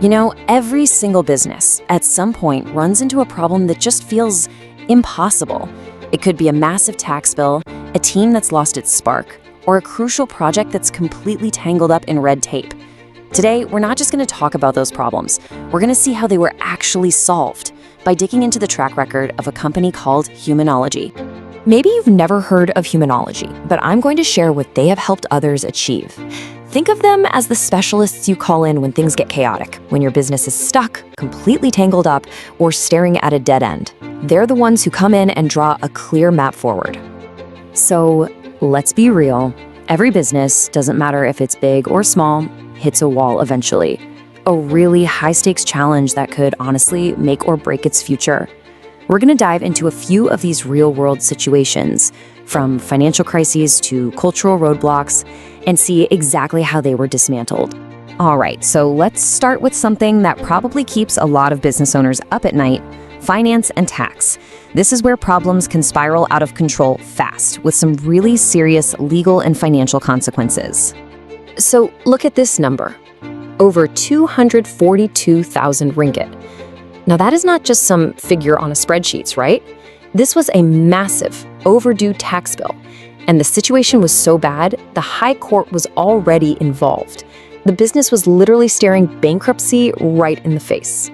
You know, every single business at some point runs into a problem that just feels impossible. It could be a massive tax bill, a team that's lost its spark, or a crucial project that's completely tangled up in red tape. Today, we're not just going to talk about those problems. We're going to see how they were actually solved by digging into the track record of a company called Humanology. Maybe you've never heard of Humanology, but I'm going to share what they have helped others achieve. Think of them as the specialists you call in when things get chaotic, when your business is stuck, completely tangled up, or staring at a dead end. They're the ones who come in and draw a clear map forward. So, let's be real. Every business, doesn't matter if it's big or small, hits a wall eventually. A really high-stakes challenge that could honestly make or break its future. We're going to dive into a few of these real-world situations, from financial crises to cultural roadblocks, and see exactly how they were dismantled. All right, so let's start with something that probably keeps a lot of business owners up at night: finance and tax. This is where problems can spiral out of control fast, with some really serious legal and financial consequences. So look at this number, over 242,000 ringgit. Now that is not just some figure on a spreadsheet, right? This was a massive, overdue tax bill. And the situation was so bad, the High Court was already involved. The business was literally staring bankruptcy right in the face.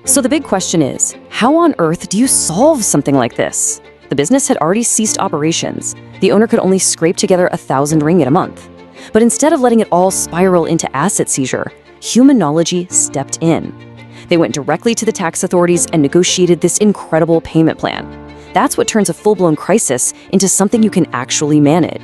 So the big question is, how on earth do you solve something like this? The business had already ceased operations. The owner could only scrape together 1,000 ringgit a month. But instead of letting it all spiral into asset seizure, Humanology stepped in. They went directly to the tax authorities and negotiated this incredible payment plan. That's what turns a full-blown crisis into something you can actually manage.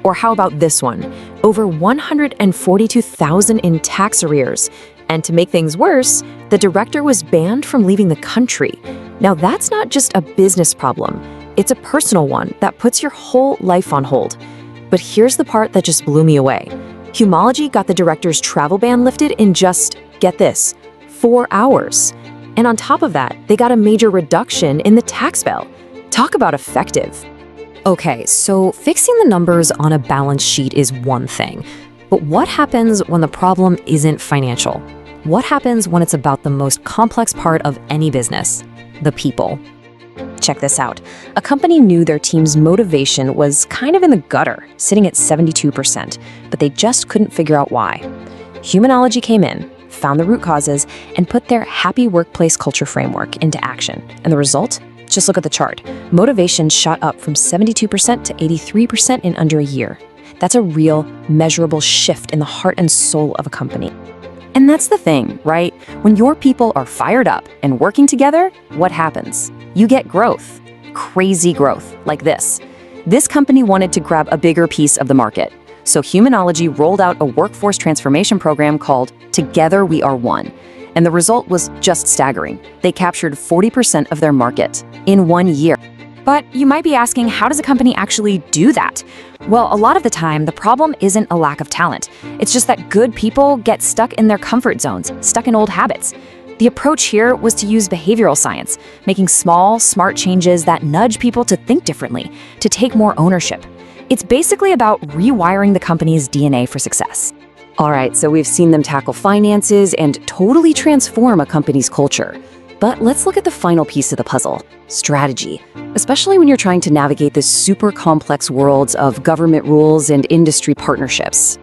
Or how about this one? Over 142,000 in tax arrears. And to make things worse, the director was banned from leaving the country. Now that's not just a business problem. It's a personal one that puts your whole life on hold. But here's the part that just blew me away. Humanology got the director's travel ban lifted in just, get this, 4 hours. And on top of that, they got a major reduction in the tax bill. Talk about effective. Okay, so fixing the numbers on a balance sheet is one thing. But what happens when the problem isn't financial? What happens when it's about the most complex part of any business? The people. Check this out. A company knew their team's motivation was kind of in the gutter, sitting at 72%, but they just couldn't figure out why. Humanology came in, found the root causes, and put their happy workplace culture framework into action. And the result? Just look at the chart. Motivation shot up from 72% to 83% in under a year. That's a real, measurable shift in the heart and soul of a company. And that's the thing, right? When your people are fired up and working together, what happens? You get growth. Crazy growth, like this. This company wanted to grab a bigger piece of the market. So Humanology rolled out a workforce transformation program called Together We Are One. And the result was just staggering. They captured 40% of their market in 1 year. But you might be asking, how does a company actually do that? Well, a lot of the time, the problem isn't a lack of talent. It's just that good people get stuck in their comfort zones, stuck in old habits. The approach here was to use behavioral science, making small, smart changes that nudge people to think differently, to take more ownership. It's basically about rewiring the company's DNA for success. All right, so we've seen them tackle finances and totally transform a company's culture. But let's look at the final piece of the puzzle: strategy. Especially when you're trying to navigate the super complex worlds of government rules and industry partnerships.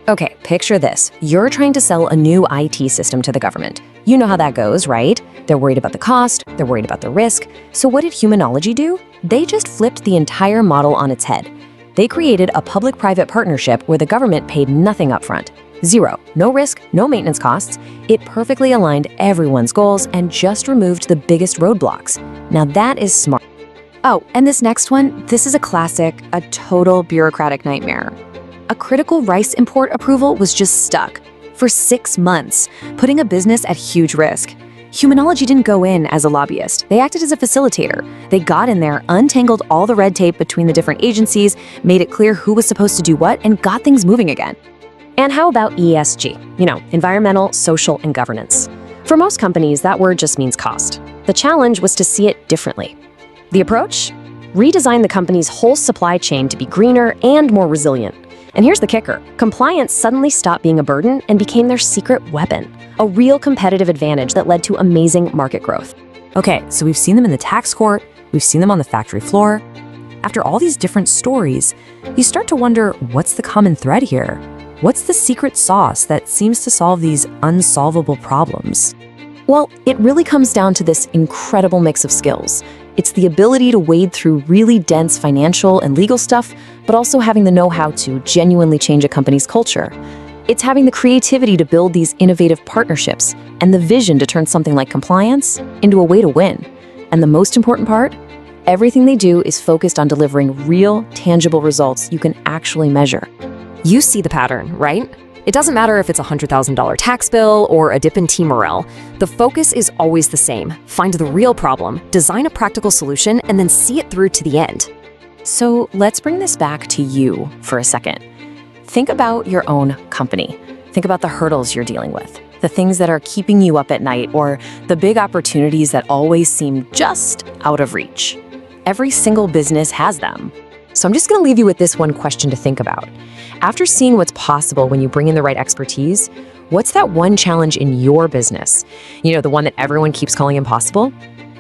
Okay, picture this. You're trying to sell a new IT system to the government. You know how that goes, right? They're worried about the cost, they're worried about the risk. So what did Humanology do? They just flipped the entire model on its head. They created a public-private partnership where the government paid nothing upfront. Zero. No risk, no maintenance costs. It perfectly aligned everyone's goals and just removed the biggest roadblocks. Now that is smart. Oh, and this next one, this is a classic, a total bureaucratic nightmare. A critical rice import approval was just stuck for 6 months, putting a business at huge risk. Humanology didn't go in as a lobbyist. They acted as a facilitator. They got in there, untangled all the red tape between the different agencies, made it clear who was supposed to do what, and got things moving again. And how about ESG? You know, environmental, social, and governance. For most companies, that word just means cost. The challenge was to see it differently. The approach? Redesign the company's whole supply chain to be greener and more resilient. And here's the kicker. Compliance suddenly stopped being a burden and became their secret weapon, a real competitive advantage that led to amazing market growth. Okay, so we've seen them in the tax court, we've seen them on the factory floor. After all these different stories, you start to wonder, what's the common thread here? What's the secret sauce that seems to solve these unsolvable problems? Well, it really comes down to this incredible mix of skills. It's the ability to wade through really dense financial and legal stuff, but also having the know-how to genuinely change a company's culture. It's having the creativity to build these innovative partnerships and the vision to turn something like compliance into a way to win. And the most important part? Everything they do is focused on delivering real, tangible results you can actually measure. You see the pattern, right? It doesn't matter if it's a $100,000 tax bill or a dip in team morale. The focus is always the same. Find the real problem, design a practical solution, and then see it through to the end. So let's bring this back to you for a second. Think about your own company. Think about the hurdles you're dealing with, the things that are keeping you up at night, or the big opportunities that always seem just out of reach. Every single business has them. So I'm just going to leave you with this one question to think about. After seeing what's possible when you bring in the right expertise, what's that one challenge in your business? You know, the one that everyone keeps calling impossible?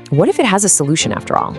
What if it has a solution after all?